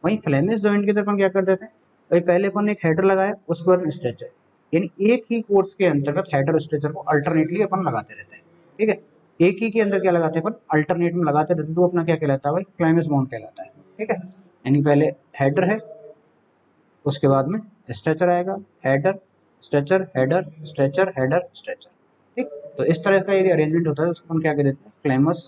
वहीं फ्लेमिश जॉइंट की तरफ अपन क्या कर देते हैं भाई, पहले अपन एक हेडर लगाया, उसके बाद स्ट्रेचर, यानी एक ही कोर्स के अंतर्गत हेडर स्ट्रेचर को अल्टरनेटली अपन लगाते रहते हैं, ठीक है। एक ही के अंदर क्या लगाते हैं अपन, अल्टरनेट में लगाते रहते हैं, तो अपना क्या कहलाता है भाई, फ्लेमिश बॉन्ड कहलाता है, ठीक है। यानी पहले हेडर है, उसके बाद में स्ट्रेचर आएगा, header stretcher, header stretcher, header stretcher, ठीक। तो इस तरह का यदि अरेंजमेंट होता है तो उसको हम क्या कह देते हैं, फ्लेमस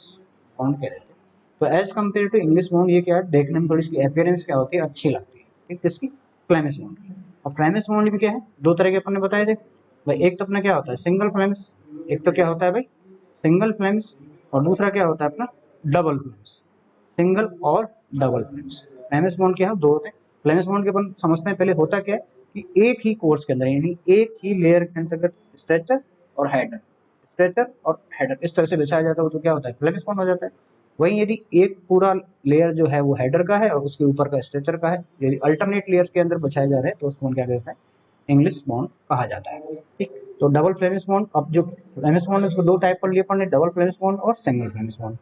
बॉन्ड कह देते हैं। तो as compare to English bond ये क्या है, देखने में थोड़ी सी अपीयरेंस क्या होती है, अच्छी लगती है, ठीक, किसकी, फ्लेमिश बॉन्ड की। और फ्लेमिश बॉन्ड भी क्या है, दो तरह के अपन ने बताए थे भाई, एक तो अपना क्या होता है सिंगल फ्लेमिश, एक तो क्या होता है भाई सिंगल फ्लेमिश, और दूसरा क्या होता है अपना डबल फ्लेमिश, सिंगल और डबल फ्लेमिश। फ्लेमिश बॉन्ड क्या है, दो होते हैं। फ्लेमिश बॉन्ड के अपन समझते हैं, पहले होता क्या है कि एक ही कोर्स के अंदर, यानी एक ही लेयर के अंतर्गत स्ट्रेचर और हेडर, स्ट्रेचर और हेडर इस तरह से बिछाया जाता है, वो तो क्या होता है, फ्लेमिश बॉन्ड हो जाता है। वहीं यदि एक पूरा लेयर जो है वो हेडर का है और उसके ऊपर का स्ट्रेचर का है, यदि अल्टरनेट लेयर के अंदर बिछाए जा रहे हैं तो उसको क्या कहते हैं, इंग्लिश बॉन्ड कहा जाता है, ठीक। तो डबल फ्लेमिश बॉन्ड, अब जो फ्लेमिश बॉन्ड है उसको दो टाइप पर लिए अपन ने, डबल फ्लेमिश बॉन्ड और सिंगल फ्लेमिश बॉन्ड।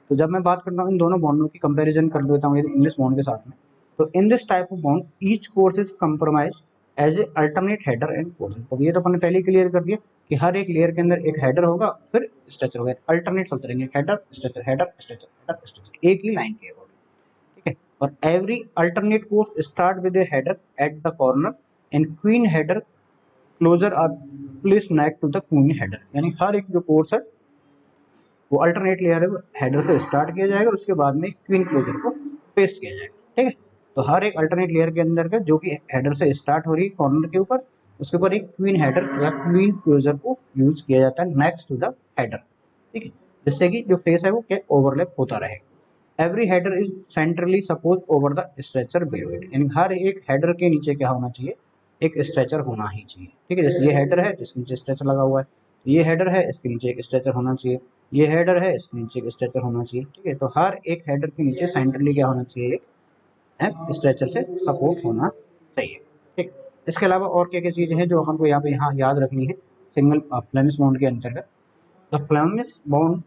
तो जब मैं बात करता हूँ इन दोनों बॉन्डों की कंपैरिजन कर देता हूँ इंग्लिश बॉन्ड के साथ में, तो in this type of bond each course is compromise as a alternate header and courses. तो ये तो अपन ने पहले क्लियर कर दिया कि हर एक लेयर के अंदर एक हेडर होगा, फिर स्ट्रेचर होगा, अल्टरनेट चलते रहेंगे, header stretcher, header stretcher, header stretcher, एक ही लाइन के अकॉर्डिंग, ठीक है। और every alternate course start with a header at the corner and queen header closure are placed next to the queen header, यानी हर एक जो कोर्स है वो अल्टरनेट लेयर है, हेडर से स्टार्ट किया जाएगा और उसके बाद में क्वीन क्लोजर को पेस्ट किया जाएगा, ठीक है। तो हर एक अल्टरनेट लेयर के अंदर का जो कि हेडर से स्टार्ट हो रही है कॉर्नर के ऊपर, उसके ऊपर एक क्वीन हेडर या क्वीन क्लोजर को यूज किया जाता है नेक्स्ट टू द हेडर, ठीक है, जिससे कि जो फेस है वो क्या ओवरलैप होता रहे। Every header is centrally suppose over the stretcher below it, यानी हर एक हेडर के नीचे क्या होना चाहिए, एक स्ट्रेचर होना ही चाहिए, ठीक है। जैसे ये हेडर है जिसके नीचे स्ट्रेचर लगा हुआ है, तो ये हेडर है इसके नीचे एक स्ट्रेचर होना चाहिए, ये हेडर है इसके नीचे एक स्ट्रेचर होना चाहिए, ठीक है। तो हर एक हेडर के नीचे सेंट्रली क्या होना चाहिए, एक स्ट्रेचर से सपोर्ट होना चाहिए, ठीक। इसके अलावा और क्या क्या चीज़ें हैं जो हमको यहाँ याद रखनी है सिंगल फ्लेमिश बॉन्ड के अंतर्गत। The Flemish bond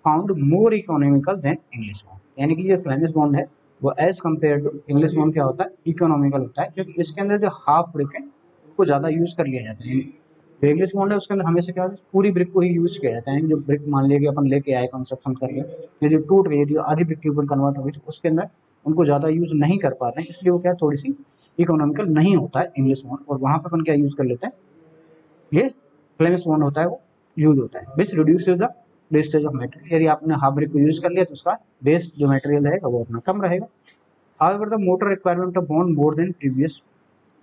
found more economical than English bond, यानी कि जो फ्लेमिश बॉन्ड है वो as compare to English bond क्या होता है, इकोनॉमिकल होता है, क्योंकि इसके अंदर जो हाफ ब्रिक है उनको ज़्यादा यूज़ कर लिया जाता है। जो इंग्लिश बॉन्ड है उसके अंदर हमेशा क्या होता है, पूरी ब्रिक को ही यूज़ किया जाता है। जो ब्रिक मान लिया कि अपन लेके आए कंस्ट्रक्शन करके, यदि टूट गई, यदि आधी ब्रिक के ऊपर कन्वर्ट हो गई, तो उसके अंदर उनको ज़्यादा यूज़ नहीं कर पाते हैं, इसलिए वो क्या थोड़ी सी इकोनॉमिकल नहीं होता है इंग्लिश बॉन्ड, और वहाँ पर अपन क्या यूज़ कर लेते हैं, ये फ्लेमिश बॉन्ड होता है वो यूज होता है, which reduce the wastage of material. यदि आपने हाफ ब्रिक को यूज कर लिया तो उसका वेस्ट जो मटेरियल रहेगा वो अपना कम रहेगा। However the mortar requirement of bond more than previous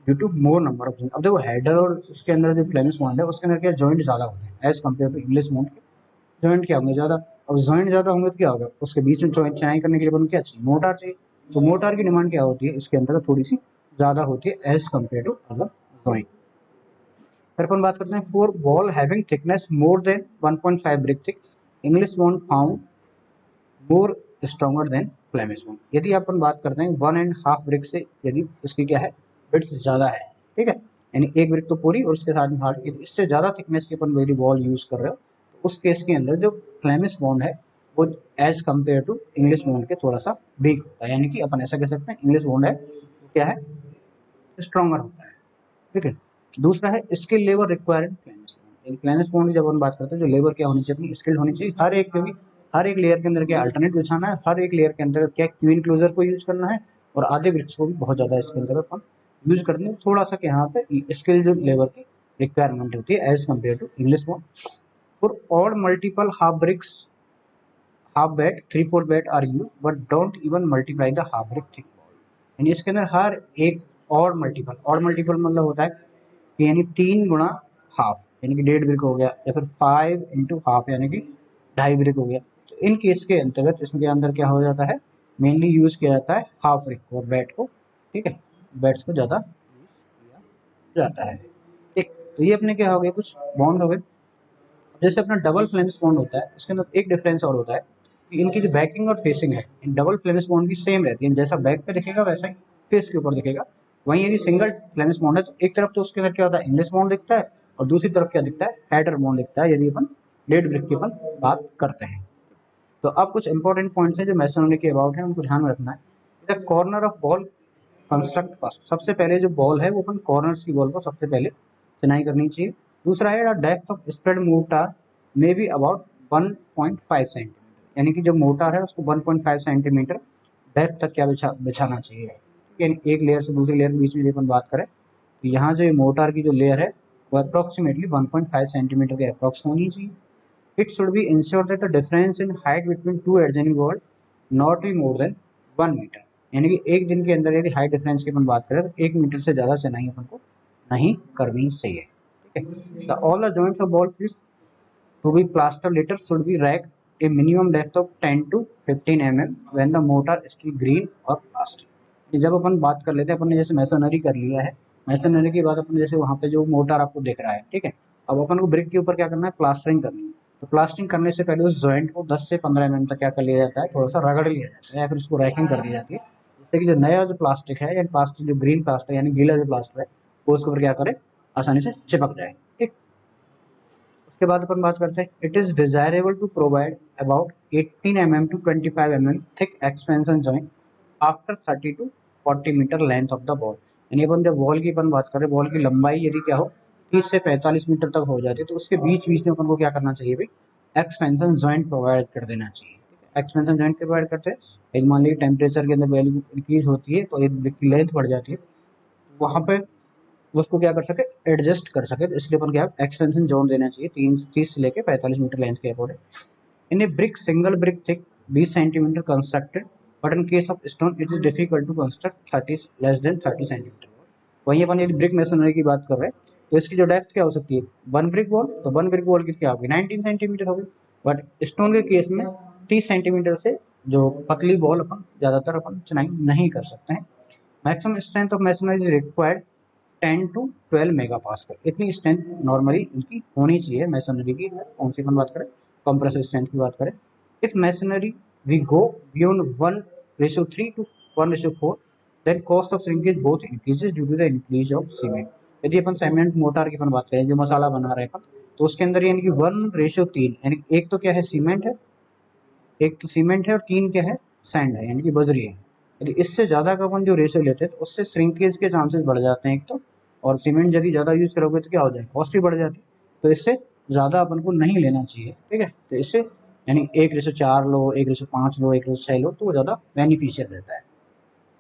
due to more number of joint. अब देखो हेडर और उसके अंदर जो फ्लेमिश बॉन्ड है उसके अंदर क्या जॉइंट ज़्यादा होते हैं as compare to English bond के, जॉइंट क्या होंगे ज़्यादा। अब जॉइंट ज़्यादा होंगे तो क्या होगा, उसके बीच में जॉइंट चनाई करने के लिए अपन क्या चाहिए, मोटार चाहिए। तो मोटार की डिमांड क्या होती है इसके अंदर थोड़ी सी ज़्यादा होती है as compare to other joint. फिर अपन बात करते हैं for wall having thickness more than 1.5 brick thick English bond found more stronger than Flemish bond. यदि अपन बात करते हैं 1.5 ब्रिक से, यदि उसकी क्या है विड्थ ज़्यादा है, ठीक है, यानी एक ब्रिक तो पूरी और उसके साथ में हार्ड, इससे ज़्यादा थिकनेस की अपन यदि बॉल यूज़ कर रहे हो तो उस केस के अंदर जो फ्लेमिश बॉन्ड है वो as compare to English bond के थोड़ा सा वीक होता है, यानी कि अपन ऐसा कह सकते हैं इंग्लिश बॉन्ड है वो क्या है स्ट्रॉन्गर होता है, ठीक है। दूसरा है skill labour required Flemish bond. Flemish bond की जब हम बात करते हैं जो लेबर क्या होनी चाहिए अपनी स्किल्ड होनी चाहिए, हर एक जो भी हर एक लेयर के अंदर क्या अल्टरनेट बिछाना है, हर एक लेयर के अंदर क्या क्वीन क्लोजर को यूज करना है, और आधे ब्रिक्स को भी बहुत ज़्यादा इसके अंदर अपन यूज करते हैं। थोड़ा सा यहाँ पे स्किल जो लेबर की रिक्वायरमेंट होती है as compare to English bond. For all multiple half bricks half bed 3/4 bed are use but don't even multiply the half brick thick wall. यानी इसके अंदर हर एक और मल्टीपल मतलब होता है कि यानी 3 गुणा हाफ यानी कि 1.5 ब्रिक हो गया, या फिर 5 इंटू हाफ यानी कि 2.5 ब्रिक हो गया। तो इन केस के अंतर्गत इसके अंदर क्या हो जाता है, मेनली यूज किया जाता है हाफ ब्रिक और बेड को, ठीक है, बेड्स को ज़्यादा यूज किया जाता है। ठीक, तो ये अपने क्या हो गए, कुछ बॉन्ड हो गए। जैसे अपना डबल फ्लेम्स बॉन्ड होता है, इसके अंदर एक डिफरेंस और होता है कि इनकी जो बैकिंग और फेसिंग है, इन डबल फ्लेम्स बॉन्ड की सेम रहती है, जैसा बैक पे दिखेगा वैसा ही फेस के ऊपर दिखेगा। वहीं यदि सिंगल फ्लेम्स बॉन्ड है तो एक तरफ तो उसके अंदर क्या होता है, इंग्लिश बॉन्ड दिखता है, और दूसरी तरफ क्या दिखता है, हेडर बॉन्ड दिखता है, यदि अपन लेड ब्रिक की अपन बात करते हैं। तो अब कुछ इंपॉर्टेंट पॉइंट्स हैं जो मैसोनरी के अबाउट है, उनको ध्यान में रखना है। The corner of ball construct first, सबसे पहले जो बॉल है वो अपन कॉर्नर्स की बॉल को सबसे पहले चिनाई करनी चाहिए। दूसरा है depth of spread mortar may be about 1.5 centimetre, यानी कि जो मोर्टार है उसको 1.5 सेंटीमीटर डेप्थ तक क्या बिछाना चाहिए। यानी एक लेयर से दूसरी लेयर के बीच में अपन बात करें तो यहाँ जो मोर्टार की जो लेयर है वो अप्रोक्सीमेटली 1.5 सेंटीमीटर के अप्रोक्स होनी चाहिए। It should be insure that the difference in height between two adjoining wall not be more than 1 metre, यानी कि एक दिन के अंदर यदि हाइट डिफरेंस की अपन बात करें तो 1 मीटर से ज़्यादा चिनाई अपन को नहीं करनी चाहिए। ठीक है, all the joints of wall piece to be plaster later should be racked a minimum depth of 10 to 15 mm when the mortar is still green or plastic। जब अपन बात कर लेते हैं, अपन ने जैसे मैसोनरी कर लिया है, मैसोनरी के बाद अपन जैसे वहाँ पे जो मोटार आपको दिख रहा है, ठीक है, अब अपन को ब्रिक के ऊपर क्या करना है, प्लास्टरिंग करनी है। तो प्लास्टरिंग करने से पहले उस जॉइंट को 10 से 15 mm तक क्या कर लिया जाता है, थोड़ा सा रगड़ लिया जाता है, या फिर उसको रैकिंग कर दी जाती है, जिससे कि जो नया जो प्लास्टिक है या प्लास्टिक जो ग्रीन प्लास्टिक यानी गीला जो प्लास्टर है वो उसके ऊपर क्या करे, आसानी से चिपक जाए। ठीक, उसके बाद अपन बात करते हैं, it is desirable to provide about 18 mm to 25 mm thick expansion joint after 30 to 40 metre length of the wall. यानी अपन जब बॉल की अपन बात करें, बॉल की लंबाई यदि क्या हो 30 से 45 मीटर तक हो जाती है, तो उसके बीच बीच में अपन को क्या करना चाहिए भाई, एक्सपेंशन जॉइंट प्रोवाइड कर देना चाहिए। एक्सपेंशन जॉइंट प्रोवाइड करते हैं, एक मान लीजिए टेम्परेचर के अंदर वैल्यू इंक्रीज होती है तो एक की लेंथ बढ़ जाती है, वहाँ पे उसको क्या कर सके, एडजस्ट कर सके, तो इसलिए अपन क्या एक्सटेंशन जोन देना चाहिए 30 से लेकर 45 मीटर लेंथ के according. In a brick single brick thick 20 centimetre constructed, but in case of stone it is difficult to construct 30 less than 30 centimetre. वहीं अपन यदि ब्रिक मेसनरी की बात कर रहे हैं तो इसकी जो डेप्थ क्या हो सकती है, वन ब्रिक वॉल, तो वन ब्रिक वॉल की क्या होगी 19 सेंटीमीटर होगी, बट स्टोन के केस में 30 सेंटीमीटर से जो पतली बॉल अपन ज़्यादातर अपन चिनाई नहीं कर सकते हैं। Maximum strength of masonry is required 10 to 12 mega pascal, इतनी स्ट्रेंथ नॉर्मली इनकी होनी चाहिए मैसनरी की। कौन सी अपन बात करें, कंप्रेसिव स्ट्रेंथ की बात करें, if masonry we go beyond 1:3 to 1:4 then cost of shrinkage both increases due to the increase of cement. यदि अपन सीमेंट मोटार की अपन बात करें जो मसाला बना रहे हैं अपन, तो उसके अंदर यानी कि 1:3, यानी एक तो क्या है सीमेंट है, एक तो सीमेंट है और 3 क्या है सैंड है यानी कि बजरी है। यदि इससे ज़्यादा का अपन जो रेशियो लेते हैं तो उससे श्रिंकेज के चांसेस बढ़ जाते हैं एक तो, और सीमेंट यदि ज़्यादा यूज़ करोगे तो क्या हो जाए, कॉस्ट भी बढ़ जाती है, तो इससे ज़्यादा अपन को नहीं लेना चाहिए। ठीक है, तो इससे यानी 1:4 लो, 1:5 लो, 1:6 लो, तो वो ज़्यादा बेनिफिशियल रहता है।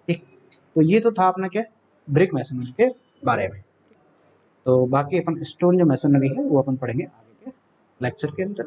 ठीक, तो ये तो था अपना क्या, ब्रिक मैसनरी के बारे में। तो बाकी अपन स्टोन जो मैसनरी है वो अपन पढ़ेंगे आगे के लेक्चर के अंदर।